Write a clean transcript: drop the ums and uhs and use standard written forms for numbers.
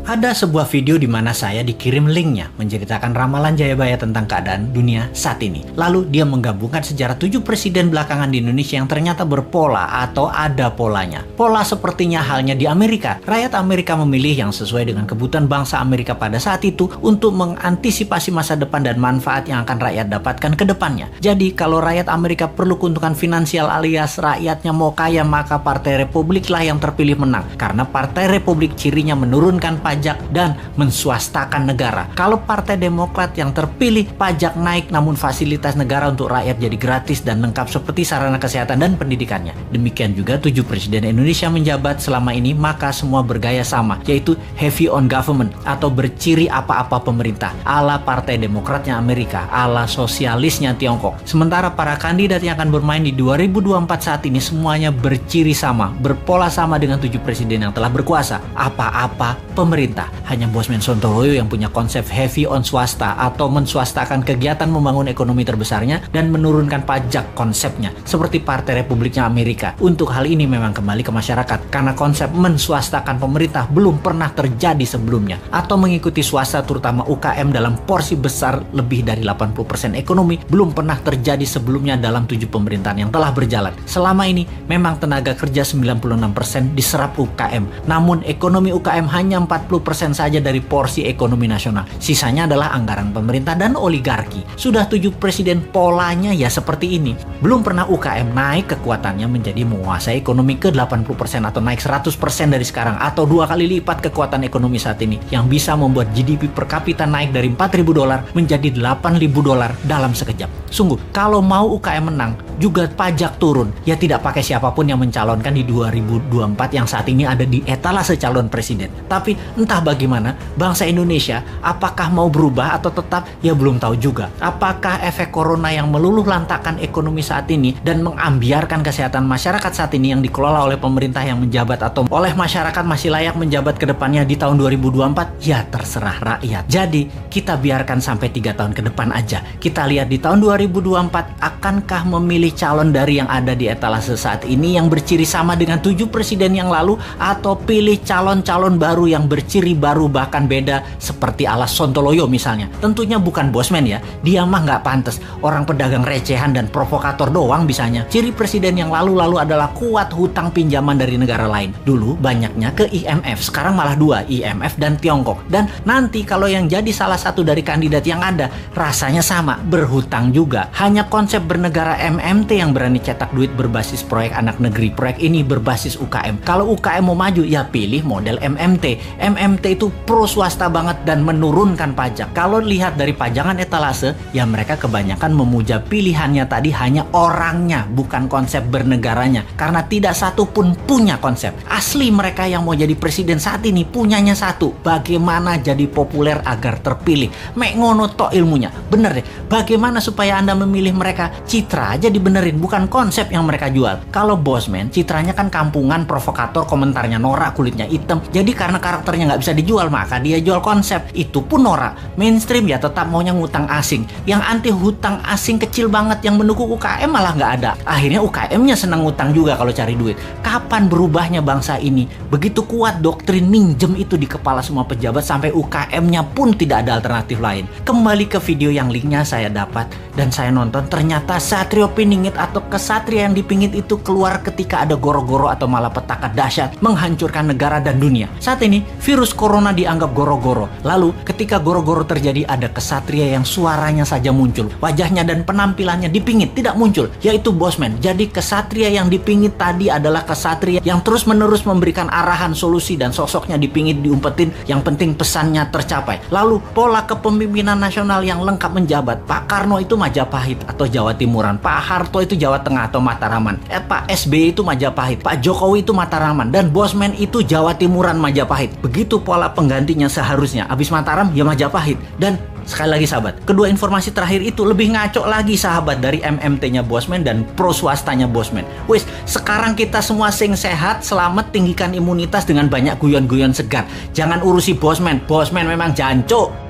Ada sebuah video di mana saya dikirim linknya menceritakan ramalan Jayabaya tentang keadaan dunia saat ini. Lalu dia menggabungkan sejarah 7 presiden belakangan di Indonesia yang ternyata berpola atau ada polanya. Pola sepertinya halnya di Amerika. Rakyat Amerika memilih yang sesuai dengan kebutuhan bangsa Amerika pada saat itu untuk mengantisipasi masa depan dan manfaat yang akan rakyat dapatkan ke depannya. Jadi kalau rakyat Amerika perlu keuntungan finansial alias rakyatnya mau kaya, maka Partai Republik lah yang terpilih menang. Karena Partai Republik cirinya menurunkan pajak dan menswastakan negara. Kalau Partai Demokrat yang terpilih, pajak naik namun fasilitas negara untuk rakyat jadi gratis dan lengkap seperti sarana kesehatan dan pendidikannya. Demikian juga 7 presiden Indonesia menjabat selama ini, maka semua bergaya sama, yaitu heavy on government atau berciri apa-apa pemerintah, ala Partai Demokratnya Amerika, ala sosialisnya Tiongkok. Sementara para kandidat yang akan bermain di 2024 saat ini semuanya berciri sama, berpola sama dengan 7 presiden yang telah berkuasa, apa-apa pemerintah. Hanya Bosman Sontoloyo yang punya konsep heavy on swasta atau menswastakan kegiatan membangun ekonomi terbesarnya dan menurunkan pajak konsepnya seperti Partai Republiknya Amerika. Untuk hal ini memang kembali ke masyarakat karena konsep menswastakan pemerintah belum pernah terjadi sebelumnya, atau mengikuti swasta terutama UKM dalam porsi besar lebih dari 80% ekonomi belum pernah terjadi sebelumnya dalam 7 pemerintahan yang telah berjalan. Selama ini memang tenaga kerja 96% diserap UKM, namun ekonomi UKM hanya 40% saja dari porsi ekonomi nasional. Sisanya adalah anggaran pemerintah dan oligarki. Sudah 7 presiden polanya ya seperti ini. Belum pernah UKM naik kekuatannya menjadi menguasai ekonomi ke 80% atau naik 100% dari sekarang, atau 2 kali lipat kekuatan ekonomi saat ini yang bisa membuat GDP per kapita naik dari $4.000 menjadi $8.000 dalam sekejap. Sungguh, kalau mau UKM menang, juga pajak turun. Ya tidak pakai siapapun yang mencalonkan di 2024 yang saat ini ada di etalase calon presiden. Tapi entah bagaimana, bangsa Indonesia apakah mau berubah atau tetap, ya belum tahu juga. Apakah efek corona yang meluluh lantakan ekonomi saat ini dan mengambiarkan kesehatan masyarakat saat ini yang dikelola oleh pemerintah yang menjabat atau oleh masyarakat masih layak menjabat ke depannya di tahun 2024? Ya terserah rakyat. Jadi kita biarkan sampai 3 tahun ke depan aja. Kita lihat di tahun 2024 akankah memilih calon dari yang ada di etalase saat ini yang berciri sama dengan 7 presiden yang lalu, atau pilih calon-calon baru yang berciri baru bahkan beda seperti ala Sontoloyo misalnya. Tentunya bukan Bosman ya, dia mah nggak pantas, orang pedagang recehan dan provokator doang bisanya. Ciri presiden yang lalu-lalu adalah kuat hutang pinjaman dari negara lain. Dulu banyaknya ke IMF, sekarang malah 2, IMF dan Tiongkok. Dan nanti kalau yang jadi salah satu dari kandidat yang ada, rasanya sama, berhutang juga. Hanya konsep bernegara MMT yang berani cetak duit berbasis proyek anak negeri. Proyek ini berbasis UKM. Kalau UKM mau maju, ya pilih model MMT. MMT itu pro swasta banget dan menurunkan pajak. Kalau lihat dari pajangan etalase, ya mereka kebanyakan memuja pilihannya tadi hanya orangnya, bukan konsep bernegaranya. Karena tidak satu pun punya konsep. Asli mereka yang mau jadi presiden saat ini punyanya satu, bagaimana jadi populer agar terpilih. Mek ngono tok ilmunya. Bener deh, bagaimana supaya Anda memilih mereka? Citra aja dibenerin, bukan konsep yang mereka jual. Kalau Bosman, citranya kan kampungan, provokator, komentarnya norak, kulitnya hitam. Jadi karena karakternya nggak bisa dijual, maka dia jual konsep. Itu pun norak. Mainstream ya tetap maunya ngutang asing. Yang anti hutang asing kecil banget, yang mendukung UKM malah nggak ada. Akhirnya UKM-nya senang ngutang juga kalau cari duit. Kapan berubahnya bangsa ini? Begitu kuat doktrin minjem itu di kepala semua pejabat sampai UKM-nya pun tidak ada alternatif lain. Kembali ke video yang linknya saya dapat dan saya nonton, ternyata Satrio Piningit atau kesatria yang dipingit itu keluar ketika ada goro-goro atau malapetaka dahsyat menghancurkan negara dan dunia. Saat ini virus corona dianggap goro-goro. Lalu ketika goro-goro terjadi, ada kesatria yang suaranya saja muncul, wajahnya dan penampilannya dipingit tidak muncul, yaitu Bosman. Jadi kesatria yang dipingit tadi adalah kesatria yang terus-menerus memberikan arahan, solusi, dan sosoknya dipingit, diumpetin, yang penting pesannya tercapai. Lalu pola kepemimpinan nasional yang lengkap menjabat. Pak Karno itu Majapahit atau Jawa Timuran, Pak Harto itu Jawa Tengah atau Mataraman, Pak SBY itu Majapahit, Pak Jokowi itu Mataraman, dan Bosman itu Jawa Timuran Majapahit. Begitu pola penggantinya seharusnya. Habis Mataram ya Majapahit. Dan sekali lagi sahabat, kedua informasi terakhir itu lebih ngaco lagi sahabat dari MMT-nya Bosman dan pro swastanya Bosman. Wis, sekarang kita semua sing sehat, selamat, tinggikan imunitas dengan banyak guyon-guyon segar. Jangan urusi Bosman. Bosman memang jancuk.